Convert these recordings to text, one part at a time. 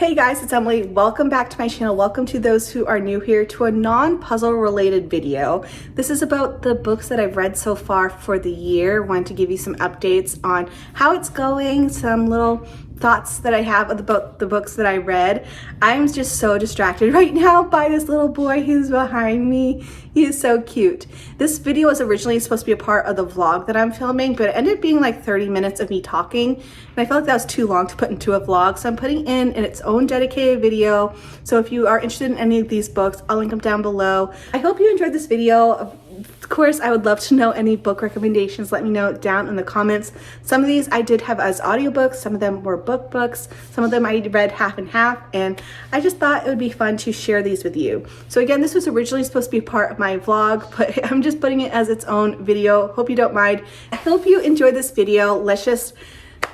Hey guys, it's Emily. Welcome back to my channel. Welcome to those who are new here to a non-puzzle related video. This is about the books that I've read so far for the year. Wanted to give you some updates on how it's going, some little thoughts that I have about the books that I read. I'm just so distracted right now by this little boy who's behind me. He is so cute. This video was originally supposed to be a part of the vlog that I'm filming, but it ended up being like 30 minutes of me talking, and I felt like that was too long to put into a vlog, so I'm putting in its own dedicated video. So if you are interested in any of these books, I'll link them down below. I hope you enjoyed this video. Of course, I would love to know any book recommendations. Let me know down in the comments. Some of these I did have as audiobooks, some of them were books, some of them I read half and half, and I just thought it would be fun to share these with you. So again, this was originally supposed to be part of my vlog, but I'm just putting it as its own video. Hope you don't mind. I hope you enjoyed this video. Let's just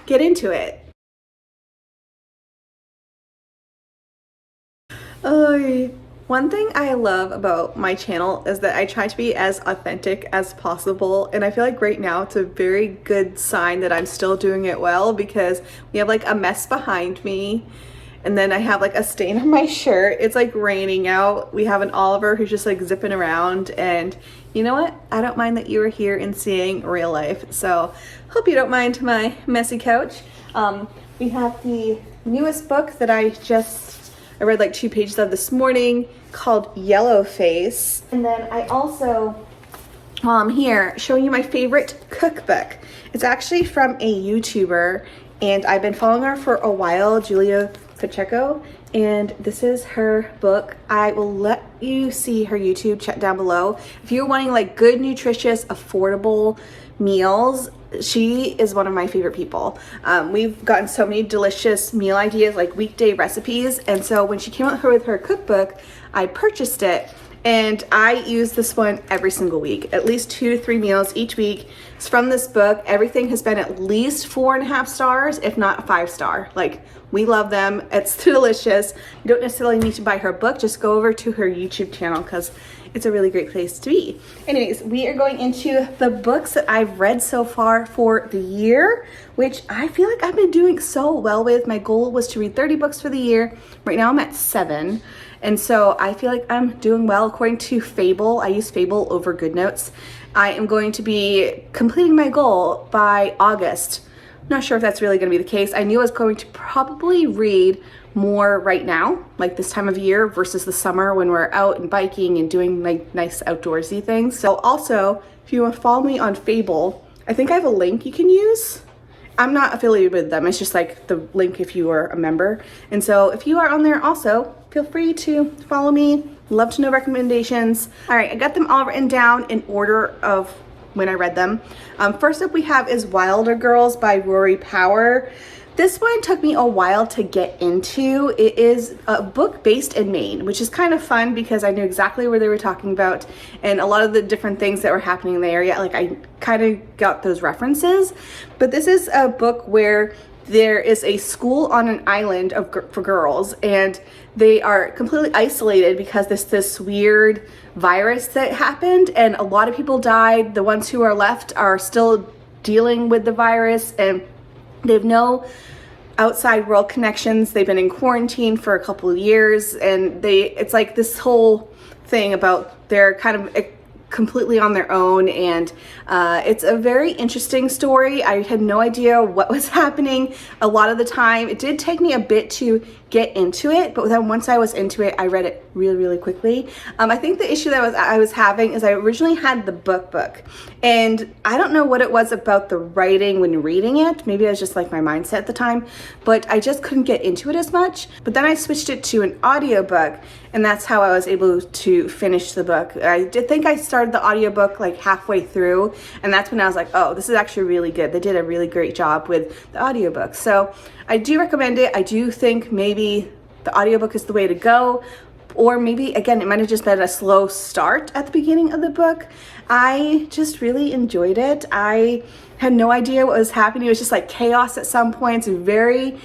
get into it. One thing I love about my channel is that I try to be as authentic as possible, and I feel like right now it's a very good sign that I'm still doing it well, because we have like a mess behind me, and then I have like a stain on my shirt. It's like raining out. We have an Oliver who's just like zipping around, and you know what? I don't mind that you are here and seeing real life. So hope you don't mind my messy couch. We have the newest book that I read like 2 pages of this morning, called Yellow Face. And then I also, while I'm here, showing you my favorite cookbook. It's actually from a YouTuber, and I've been following her for a while, Julia Pacheco, and this is her book. I will let you see her YouTube chat down below. If you're wanting like good, nutritious, affordable meals, she is one of my favorite people. We've gotten so many delicious meal ideas, like weekday recipes, and so when she came out with her cookbook, I purchased it, and I use this one every single week, at least 2 to 3 meals each week. It's from this book. Everything has been at least 4.5 stars, if not 5 star. Like, we love them. It's delicious. You don't necessarily need to buy her book. Just go over to her YouTube channel, because it's a really great place to be. Anyways, we are going into the books that I've read so far for the year, which I feel like I've been doing so well with. My goal was to read 30 books for the year. Right now I'm at 7. And so I feel like I'm doing well. According to Fable, I use Fable over GoodNotes. I am going to be completing my goal by August. I'm not sure if that's really going to be the case. I knew I was going to probably read more right now, like this time of year, versus the summer when we're out and biking and doing like nice outdoorsy things. So also, if you want to follow me on Fable, I think I have a link you can use. I'm not affiliated with them. It's just like the link if you are a member. And so if you are on there also, feel free to follow me. Love to know recommendations. All right, I got them all written down in order of when I read them. First up we have is Wilder Girls by Rory Power. This one took me a while to get into. It is a book based in Maine, which is kind of fun because I knew exactly where they were talking about and a lot of the different things that were happening in the area. Like, I kind of got those references. But this is a book where there is a school on an island for girls, and they are completely isolated because this weird virus that happened, and a lot of people died. The ones who are left are still dealing with the virus, and they have no outside world connections. They've been in quarantine for a couple of years, and it's like this whole thing about they're kind of completely on their own, and it's a very interesting story. I had no idea what was happening a lot of the time. It did take me a bit to get into it, but then once I was into it, I read it really quickly. I think the issue that I was having is I originally had the book, and I don't know what it was about the writing when reading it. Maybe it was just like my mindset at the time, but I just couldn't get into it as much. But then I switched it to an audiobook, and that's how I was able to finish the book. I did think I started the audiobook like halfway through, and that's when I was like, oh, this is actually really good. They did a really great job with the audiobook. So I do recommend it. I do think maybe the audiobook is the way to go, or maybe again it might have just been a slow start at the beginning of the book. I just really enjoyed it. I had no idea what was happening. It was just like chaos at some points, very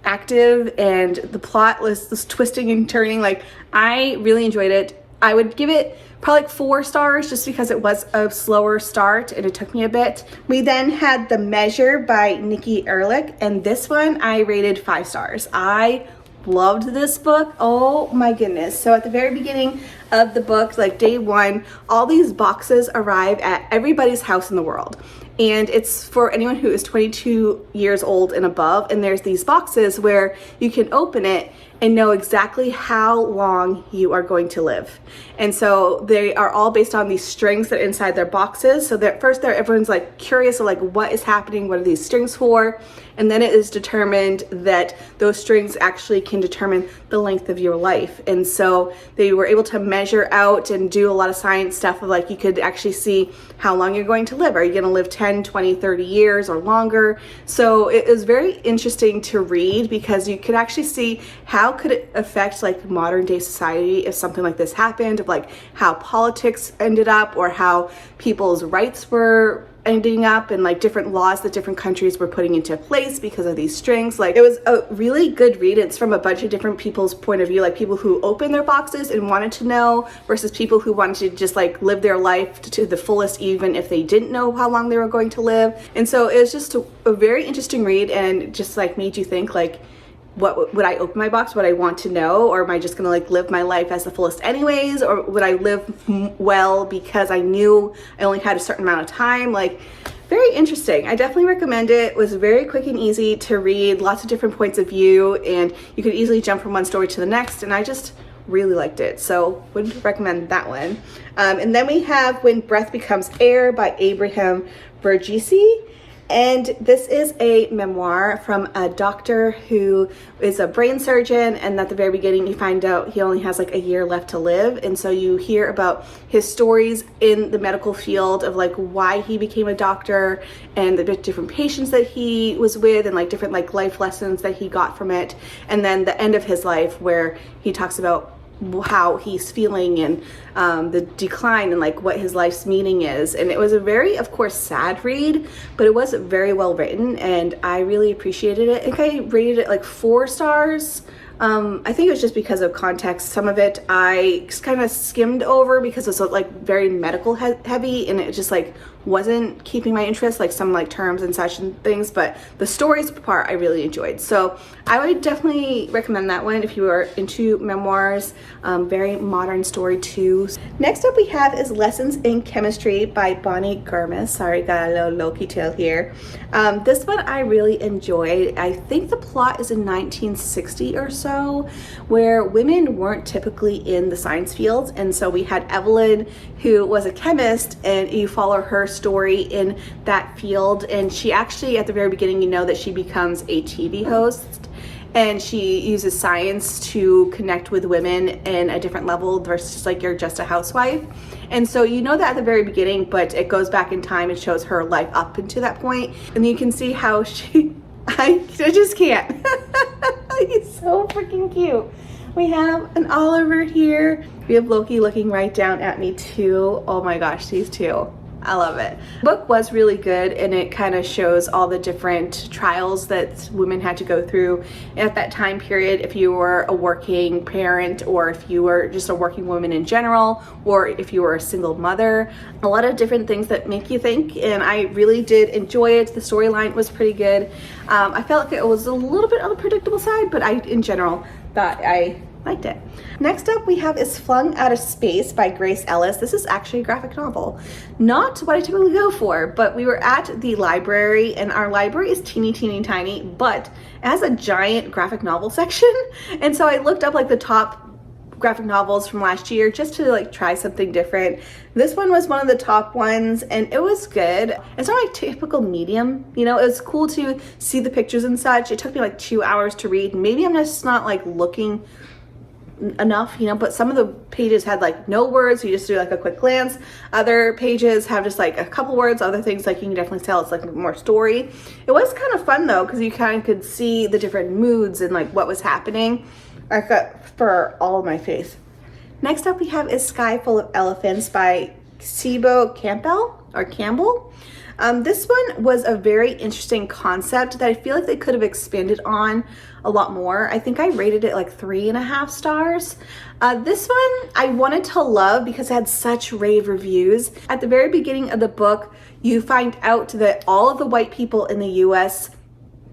active, and the plot was twisting and turning. Like, I really enjoyed it. I would give it probably like 4 stars just because it was a slower start and it took me a bit. We then had The Measure by Nikki Ehrlich, and this one I rated 5 stars. I loved this book. Oh my goodness. So at the very beginning of the book, like day one, all these boxes arrive at everybody's house in the world. And it's for anyone who is 22 years old and above. And there's these boxes where you can open it and know exactly how long you are going to live. And so they are all based on these strings that are inside their boxes. So that first there, everyone's like curious of like what is happening, what are these strings for? And then it is determined that those strings actually can determine the length of your life. And so they were able to measure out and do a lot of science stuff of like, you could actually see how long you're going to live. Are you going to live 10, 20, 30 years or longer? So it was very interesting to read because you could actually see how could it affect like modern day society if something like this happened, of like how politics ended up or how people's rights were ending up and like different laws that different countries were putting into place because of these strings. Like it was a really good read. It's from a bunch of different people's point of view, like people who opened their boxes and wanted to know versus people who wanted to just like live their life to the fullest even if they didn't know how long they were going to live. And so it was just a very interesting read and just like made you think like, what would I open my box? Would I want to know, or am I just gonna like live my life as the fullest anyways, or would I live well because I knew I only had a certain amount of time? Like very interesting. I definitely recommend it. It was very quick and easy to read, lots of different points of view, and you could easily jump from one story to the next, and I just really liked it, so would recommend that one. And then we have When Breath Becomes Air by Abraham Verghese. And this is a memoir from a doctor who is a brain surgeon, and at the very beginning you find out he only has like a year left to live. And so you hear about his stories in the medical field of like why he became a doctor and the different patients that he was with and like different like life lessons that he got from it. And then the end of his life where he talks about how he's feeling and the decline and like what his life's meaning is. And it was a very, of course, sad read, but it was very well written and I really appreciated it. I think I rated it like 4 stars. I think it was just because of context. Some of it I just kind of skimmed over because it's like very medical heavy and it just like wasn't keeping my interest, like some like terms and such and things, but the stories part I really enjoyed. So I would definitely recommend that one if you are into memoirs. Very modern story too. Next up we have is Lessons in Chemistry by Bonnie Garmis. Sorry, got a little low-key tail here. This one I really enjoyed. I think the plot is in 1960 or so, where women weren't typically in the science fields, and so we had Evelyn, who was a chemist, and you follow her story in that field. And she actually, at the very beginning, you know that she becomes a TV host, and she uses science to connect with women in a different level versus like you're just a housewife. And so you know that at the very beginning, but it goes back in time and shows her life up into that point, and you can see how she I just can't. He's so freaking cute. We have an Oliver here. We have Loki looking right down at me too. Oh my gosh, these two. I love it. The book was really good and it kind of shows all the different trials that women had to go through at that time period, if you were a working parent or if you were just a working woman in general, or if you were a single mother. A lot of different things that make you think, and I really did enjoy it. The storyline was pretty good. I felt like it was a little bit on the predictable side, but I in general thought I liked it. Next up we have is Flung Out of Space by Grace Ellis. This is actually a graphic novel. Not what I typically go for, but we were at the library and our library is teeny tiny, but it has a giant graphic novel section. And so I looked up like the top graphic novels from last year just to like try something different. This one was one of the top ones and it was good. It's not like typical medium, you know, it was cool to see the pictures and such. It took me like 2 hours to read. Maybe I'm just not like looking enough, you know, but some of the pages had like no words, you just do like a quick glance. Other pages have just like a couple words. Other things like you can definitely tell it's like more story. It was kind of fun though, because you kind of could see the different moods and like what was happening. I got for all of my face. Next up we have is Sky Full of Elephants by Sibo Campbell. This one was a very interesting concept that I feel like they could have expanded on a lot more. I think I rated it like 3.5 stars. This one I wanted to love because it had such rave reviews. At the very beginning of the book, you find out that all of the white people in the US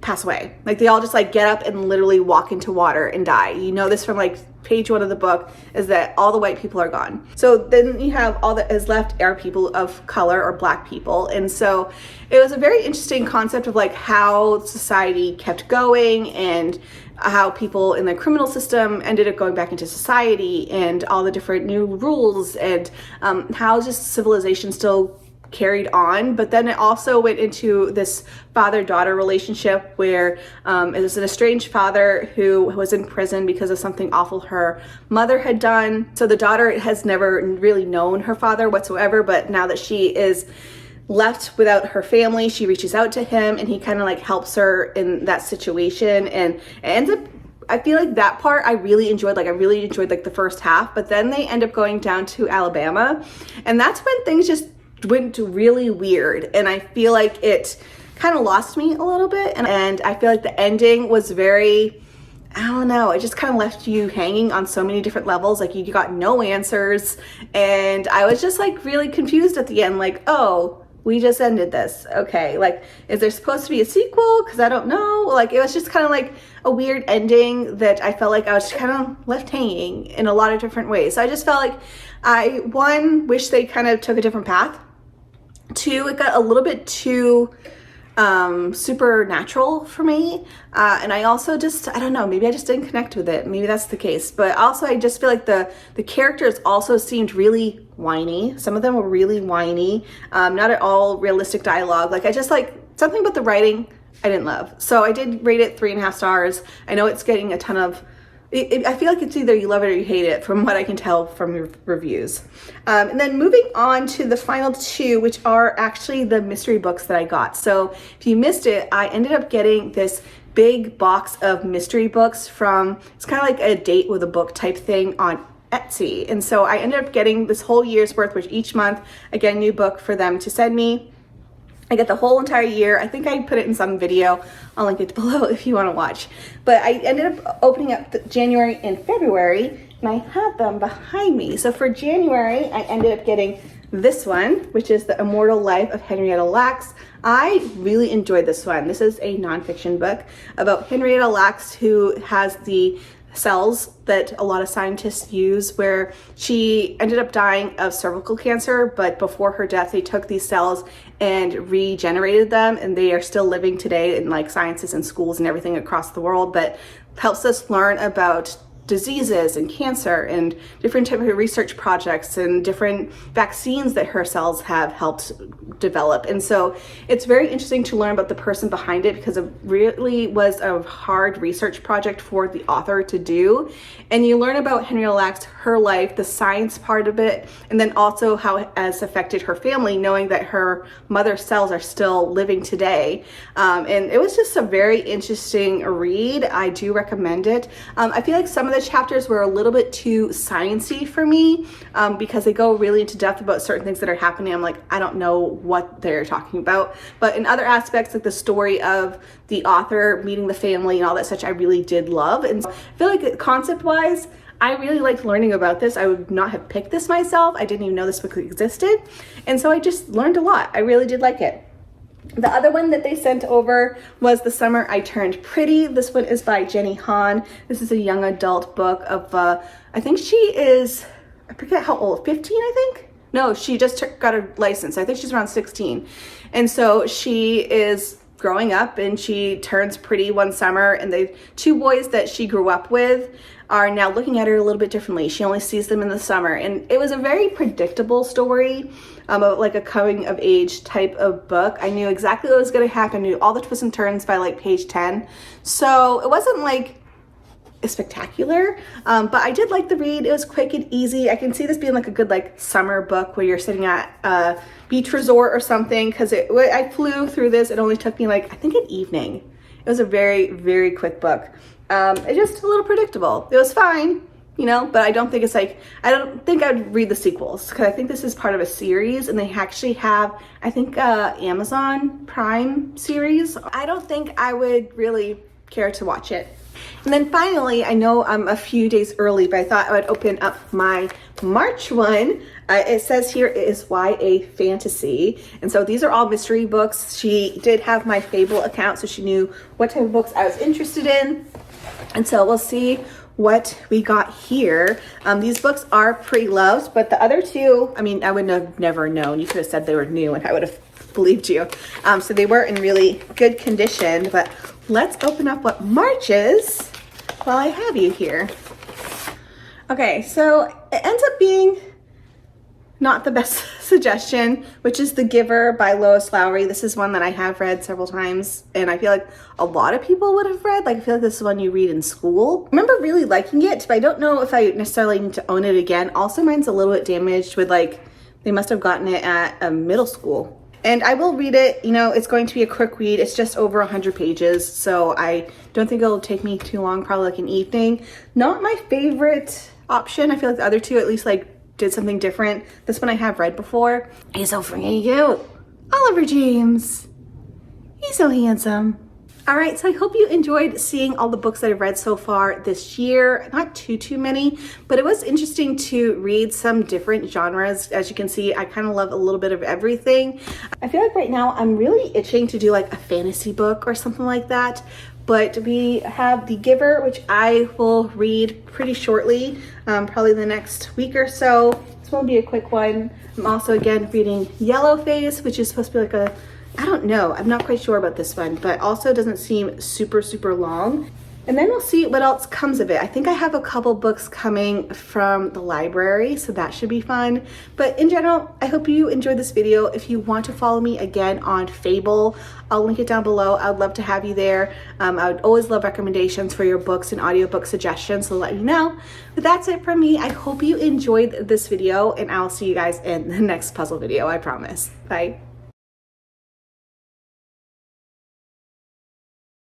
pass away. Like they all just like get up and literally walk into water and die. You know this from like page 1 of the book, is that all the white people are gone. So then you have all that is left are people of color or black people. And so it was a very interesting concept of like how society kept going and how people in the criminal system ended up going back into society and all the different new rules and how just civilization still carried on. But then it also went into this father-daughter relationship where it was an estranged father who was in prison because of something awful her mother had done. So the daughter has never really known her father whatsoever, but now that she is left without her family, she reaches out to him and he kind of like helps her in that situation, and it ends up, I feel like that part I really enjoyed. Like I really enjoyed like the first half, but then they end up going down to Alabama, and that's when things just went really weird, and I feel like it kind of lost me a little bit, and I feel like the ending was very, I don't know, it just kind of left you hanging on so many different levels. Like you got no answers, and I was just like really confused at the end, like, oh, we just ended this. Okay, like, is there supposed to be a sequel? Because I don't know. Like, it was just kind of like a weird ending that I felt like I was kind of left hanging in a lot of different ways. So I just felt like one, wish they kind of took a different path. 2, it got a little bit too supernatural for me, and I also just, I don't know, maybe I just didn't connect with it. Maybe that's the case. But also I just feel like the characters also seemed really whiny. Some of them were really whiny, not at all realistic dialogue. Like I just like something about the writing I didn't love. So I did rate it 3.5 stars. I know it's getting a ton of, I feel like it's either you love it or you hate it from what I can tell from your reviews. And then moving on to the final 2, which are actually the mystery books that I got. So if you missed it, I ended up getting this big box of mystery books from, it's kind of like a date with a book type thing on Etsy. And so I ended up getting this whole year's worth, which each month I get a new book for them to send me. I get the whole entire year. I think I put it in some video. I'll link it below if you want to watch. But I ended up opening up January and February, and I had them behind me. So for January, I ended up getting this one, which is The Immortal Life of Henrietta Lacks. I really enjoyed this one. This is a nonfiction book about Henrietta Lacks, who has the cells that a lot of scientists use, where she ended up dying of cervical cancer, but before her death they took these cells and regenerated them, and they are still living today in like sciences and schools and everything across the world, but helps us learn about diseases and cancer and different type of research projects and different vaccines that her cells have helped develop. And so it's very interesting to learn about the person behind it, because it really was a hard research project for the author to do. And you learn about Henrietta Lacks, her life, the science part of it, and then also how it has affected her family, knowing that her mother's cells are still living today. And it was just a very interesting read. I do recommend it. I feel like some of the chapters were a little bit too sciencey for me, because they go really into depth about certain things that are happening. I'm like, I don't know what they're talking about. But in other aspects, like the story of the author meeting the family and all that such, I really did love. And so I feel like concept wise, I really liked learning about this. I would not have picked this myself. I didn't even know this book existed. And so I just learned a lot. I really did like it. The other one that they sent over was The Summer I Turned Pretty. This one is by Jenny Han. This is a young adult book of, I think she is, I forget how old, 15 I think? No, she just got her license. I think she's around 16. And so she is growing up and she turns pretty one summer, and the 2 boys that she grew up with are now looking at her a little bit differently. She only sees them in the summer. And it was a very predictable story, about like a coming of age type of book. I knew exactly what was going to happen. I knew all the twists and turns by like page 10. So it wasn't like spectacular, but I did like the read. It was quick and easy. I can see this being like a good like summer book where you're sitting at a beach resort or something, because I flew through this. It only took me like, I think, an evening. It was a very, very quick book. It's just a little predictable. It was fine, you know, but I don't think it's like, I don't think I'd read the sequels, because I think this is part of a series, and they actually have, I think, Amazon Prime series. I don't think I would really care to watch it. And then finally, I know I'm a few days early, but I thought I would open up my March one. It says here it is YA fantasy. And so these are all mystery books. She did have my Fable account, so she knew what type of books I was interested in. And so we'll see what we got here. These books are pre-loved, but the other two, I mean, I would have never known. You could have said they were new and I would have believed you. So they were in really good condition, but let's open up what March is while I have you here. Okay, so it ends up being not the best suggestion, which is The Giver by Lois Lowry. This is one that I have read several times, and I feel like a lot of people would have read. Like, I feel like this is one you read in school. I remember really liking it, but I don't know if I necessarily need to own it again. Also, mine's a little bit damaged with, like, they must have gotten it at a middle school. And I will read it. You know, it's going to be a quick read. It's just over 100 pages, so I don't think it'll take me too long, probably like an evening. Not my favorite option. I feel like the other two at least like did something different. This one I have read before. He's so freaking cute. Oliver James. He's so handsome. All right, so I hope you enjoyed seeing all the books that I've read so far this year. Not too many, but it was interesting to read some different genres. As you can see, I kind of love a little bit of everything. I feel like right now I'm really itching to do like a fantasy book or something like that. But we have The Giver, which I will read pretty shortly, probably the next week or so. This will be a quick one. I'm also again reading Yellowface, which is supposed to be like a, I don't know, I'm not quite sure about this one, but also doesn't seem super long. And then we'll see what else comes of it. I think I have a couple books coming from the library, so that should be fun. But in general, I hope you enjoyed this video. If you want to follow me again on Fable, I'll link it down below. I would love to have you there. I would always love recommendations for your books and audiobook suggestions, so let me know. But that's it from me. I hope you enjoyed this video, and I'll see you guys in the next puzzle video, I promise. Bye.